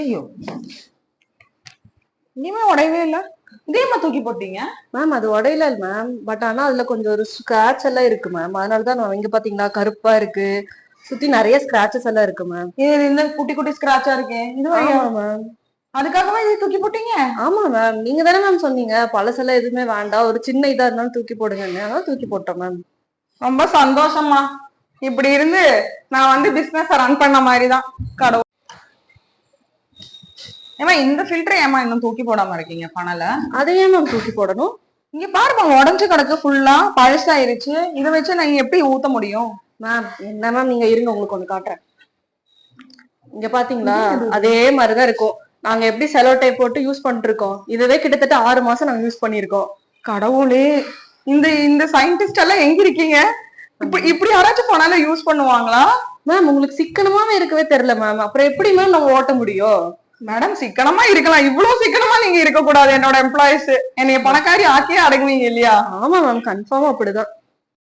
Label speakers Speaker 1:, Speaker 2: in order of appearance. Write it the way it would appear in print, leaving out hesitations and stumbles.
Speaker 1: ஐயோ, இனிமே உடையவே இல்ல. இதேமா தூக்கி போட்டீங்க?
Speaker 2: மேம் அது உடையல மேம். பட் ஆனா அதுல கொஞ்சம் ஒரு ஸ்கிராட்ச் எல்லாம் இருக்கு மேம். அதனாலதான் நான் இங்க பாத்தீங்களா கருப்பா இருக்கு. சுத்தி நிறைய ஸ்கிராச்சஸ் எல்லாம் இருக்கு மேம்.
Speaker 1: இது இந்த குட்டி குட்டி ஸ்கிராச்சா இருக்கேன் இது.
Speaker 2: ஆமா மேம்.
Speaker 1: அதுக்காகவா இது தூக்கி போட்டீங்க?
Speaker 2: ஆமா மேம். நீங்க தானே மேம் சொன்னீங்க பழசெல்லாம் எதுவுமே வேண்டாம், ஒரு சின்ன இதா இருந்தாலும் தூக்கி போடுங்கன்னு. அதான் தூக்கி போட்டோம் மேம்.
Speaker 1: ரொம்ப சந்தோஷமா. இப்படி இருந்து நான் வந்து பிசினஸ் ரன் பண்ண மாதிரிதான். கடவுள். ஏமா இந்த ஃபில்டர் ஏமா இன்னும் தூக்கி போடாம இருக்கீங்க பணல?
Speaker 2: அதை ஏன் மேம் தூக்கி போடணும்?
Speaker 1: இங்க பாருங்க உடஞ்சு கிடக்கு, ஃபுல்லா பழசாயிருச்சு. இதை வச்சு நான் எப்படி ஊத்த முடியும்?
Speaker 2: மேம் என்ன மேம் நீங்க இருங்க, உங்களுக்கு ஒண்ணு காட்டுறேன். இங்க பாத்தீங்களா அதே மாதிரிதான் இருக்கும். நாங்க எப்படி செலோ டைப் போட்டு யூஸ் பண்ணிட்டு இருக்கோம். இதுவே கிட்டத்தட்ட 6 மாசம் நாங்க யூஸ் பண்ணிருக்கோம்.
Speaker 1: கடவுளே, இந்த இந்த சயின்டிஸ்ட் எல்லாம் எங்க இருக்கீங்க? இப்படி யாராச்சும் போனால யூஸ் பண்ணுவாங்களா?
Speaker 2: மேம் உங்களுக்கு சிக்கனமாவே இருக்கவே தெரியல மேம். அப்புறம் எப்படி மேம் நம்ம ஓட்ட முடியும்?
Speaker 1: மேடம் சிக்கனமா இருக்கலாம், இவ்வளவு சிக்கனமா நீங்க இருக்க கூடாது. என்னோட எம்ப்ளாயிஸ் என்னைய பணக்காரி ஆக்கியே அடங்குவீங்க இல்லையா?
Speaker 2: ஆமா மேம், கன்ஃபார்மா அப்படிதான்.